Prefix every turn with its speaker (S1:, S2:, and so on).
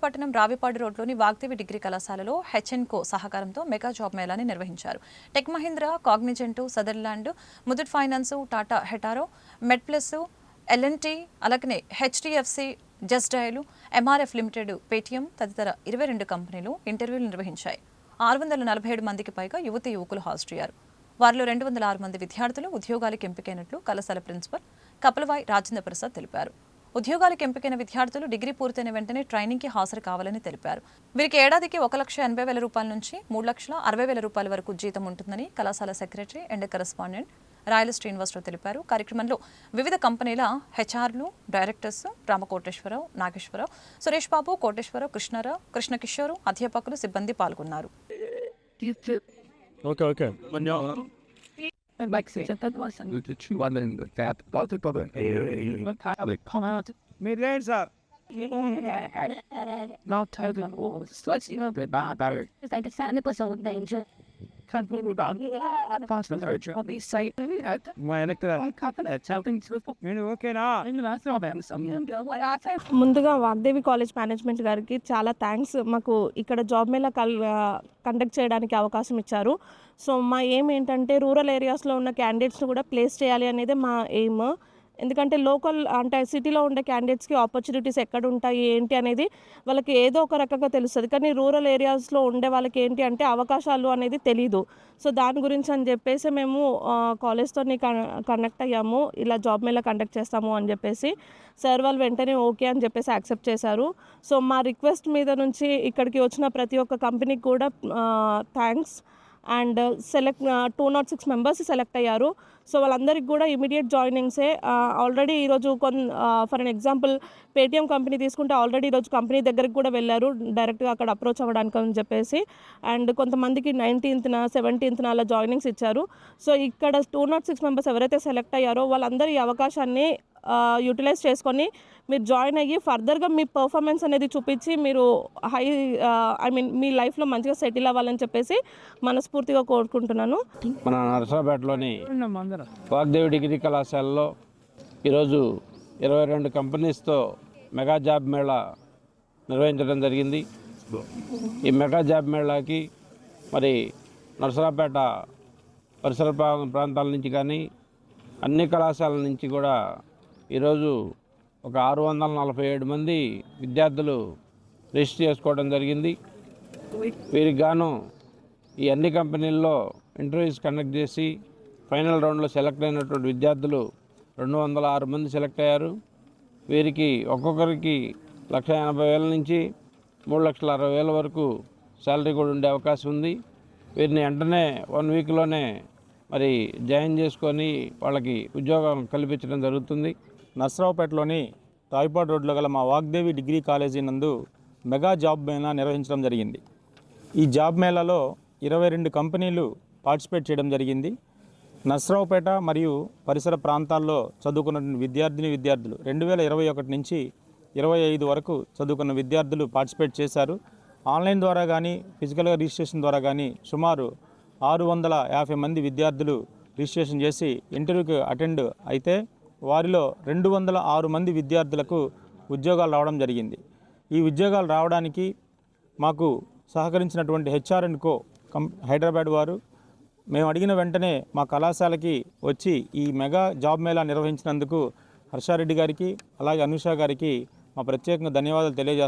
S1: పట్టణం రావిపాడు రోడ్లోని వాగ్దేవి డిగ్రీ కళాశాలలో హెచ్ఎన్కో సహకారంతో మెగా జాబ్ మేళాని నిర్వహించారు. Tech Mahindra, Cognizant, Sutherland, Muthoot Finance, Tata Hetero, MedPlus, LNT, అలాగనే HDFC, Just Dial, MRF Limited, Paytm తదితర 22 కంపెనీలు ఇంటర్వ్యూలు నిర్వహించాయి. 647 మందికి పైగా యువతీ యువకులు హాజరయ్యారు. వారిలో 206 మంది విద్యార్థులు ఉద్యోగాలకు ఎంపికైనట్లు కళాశాల ప్రిన్సిపల్ కపలవాయి రాజేంద్ర ప్రసాద్ తెలిపారు. ఉద్యోగాలకు ఎంపికైన విద్యార్థులు డిగ్రీ పూర్తయిన వెంటనే ట్రైనింగ్కి హాజరు కావాలని తెలిపారు. వీరికి ఏడాదికి 1,80,000 రూపాయల నుంచి 3,60,000 రూపాయల వరకు జీతం ఉంటుందని కళాశాల సెక్రటరీ అండ్ కరెస్పాండెంట్ రాయల శ్రీనివాసరావు తెలిపారు. కార్యక్రమంలో వివిధ కంపెనీల హెచ్ఆర్లు, డైరెక్టర్స్ రామకోటేశ్వరరావు, నాగేశ్వరరావు, సురేష్ బాబు, కోటేశ్వరరావు, కృష్ణారావు, కృష్ణకిషోరు, అధ్యాపకులు, సిబ్బంది పాల్గొన్నారు.
S2: ముందుగా వాగ్దేవి కాలేజ్ మేనేజ్మెంట్ గారికి చాలా థ్యాంక్స్. మాకు ఇక్కడ జాబ్ మేళా కండక్ట్ చేయడానికి అవకాశం ఇచ్చారు. సో మా ఎయిమ్ ఏంటంటే రూరల్ ఏరియాస్లో ఉన్న క్యాండిడేట్స్ని కూడా ప్లేస్ చేయాలి అనేది మా ఎయిమ్. ఎందుకంటే లోకల్ అంటే సిటీలో ఉండే క్యాండిడేట్స్కి ఆపర్చునిటీస్ ఎక్కడ ఉంటాయి ఏంటి అనేది వాళ్ళకి ఏదో ఒక రకంగా తెలుస్తుంది. కానీ రూరల్ ఏరియాస్లో ఉండే వాళ్ళకి ఏంటి అంటే అవకాశాలు అనేది తెలీదు. సో దాని గురించి అని చెప్పేసి మేము కాలేజ్తో కనెక్ట్ అయ్యాము. ఇలా జాబ్ మేళా కండక్ట్ చేస్తాము అని చెప్పేసి సార్ వాళ్ళు వెంటనే ఓకే అని చెప్పేసి యాక్సెప్ట్ చేశారు. సో మా రిక్వెస్ట్ మీద నుంచి ఇక్కడికి వచ్చిన ప్రతి ఒక్క కంపెనీకి కూడా థ్యాంక్స్. అండ్ 206 మెంబర్స్ సెలెక్ట్ అయ్యారు. సో వాళ్ళందరికీ కూడా ఇమీడియట్ జాయినింగ్సే. ఆల్రెడీ ఈరోజు for an example Paytm company తీసుకుంటే ఆల్రెడీ ఈరోజు కంపెనీ దగ్గరికి కూడా వెళ్ళారు డైరెక్ట్గా అక్కడ అప్రోచ్ అవ్వడానికి అని చెప్పేసి. అండ్ కొంతమందికి 19th, 17th అలా జాయినింగ్స్ ఇచ్చారు. సో ఇక్కడ 206 మెంబర్స్ ఎవరైతే సెలెక్ట్ అయ్యారో వాళ్ళందరూ ఈ అవకాశాన్ని యూటిలైజ్ చేసుకొని మీరు జాయిన్ అయ్యి ఫర్దర్గా మీ పర్ఫార్మెన్స్ అనేది చూపించి మీరు మీ లైఫ్లో మంచిగా సెటిల్ అవ్వాలని చెప్పేసి మనస్ఫూర్తిగా కోరుకుంటున్నాను.
S3: మన నరసరావుపేటలోని వాగ్దేవి డిగ్రీ కళాశాలలో ఈరోజు 22 కంపెనీస్తో మెగా జాబ్ మేళా నిర్వహించడం జరిగింది. ఈ మెగా జాబ్ మేళాకి మరి నరసరావుపేట పరిసర ప్రాంతాల నుంచి కానీ అన్ని కళాశాలల నుంచి కూడా ఈరోజు ఒక 647 మంది విద్యార్థులు రిజిస్టర్ చేసుకోవడం జరిగింది. వీరికి గాను ఈ అన్ని కంపెనీల్లో ఇంటర్వ్యూస్ కండక్ట్ చేసి ఫైనల్ రౌండ్లో సెలెక్ట్ అయినటువంటి విద్యార్థులు 206 మంది సెలెక్ట్ అయ్యారు. వీరికి ఒక్కొక్కరికి 1,80,000 నుంచి 3,60,000 వరకు శాలరీ కూడా ఉండే అవకాశం ఉంది. వీరిని వెంటనే 1 వీక్లోనే మరి జాయిన్ చేసుకొని వాళ్ళకి ఉద్యోగం కల్పించడం జరుగుతుంది.
S4: నర్సరావుపేటలోని రావిపాడు రోడ్లో గల మా వాగ్దేవి డిగ్రీ కాలేజీ నందు మెగా జాబ్ మేళా నిర్వహించడం జరిగింది. ఈ జాబ్ మేళాలో 22 కంపెనీలు పార్టిసిపేట్ చేయడం జరిగింది. నర్సరావుపేట మరియు పరిసర ప్రాంతాల్లో చదువుకున్న విద్యార్థులు 2021 నుంచి 25 వరకు చదువుకున్న విద్యార్థులు పార్టిసిపేట్ చేశారు. ఆన్లైన్ ద్వారా కానీ ఫిజికల్గా రిజిస్ట్రేషన్ ద్వారా కానీ సుమారు 650 మంది విద్యార్థులు రిజిస్ట్రేషన్ చేసి ఇంటర్వ్యూకి అటెండ్ అయితే వారిలో 206 మంది విద్యార్థులకు ఉద్యోగాలు రావడం జరిగింది. ఈ ఉద్యోగాలు రావడానికి మాకు సహకరించినటువంటి హెచ్ఆర్&కో హైదరాబాద్ వారు మేము అడిగిన వెంటనే మా కళాశాలకి వచ్చి ఈ మెగా జాబ్ మేళా నిర్వహించినందుకు హర్షారెడ్డి గారికి అలాగే అనుష గారికి మా ప్రత్యేకంగా ధన్యవాదాలు తెలియజేస్తున్నాం.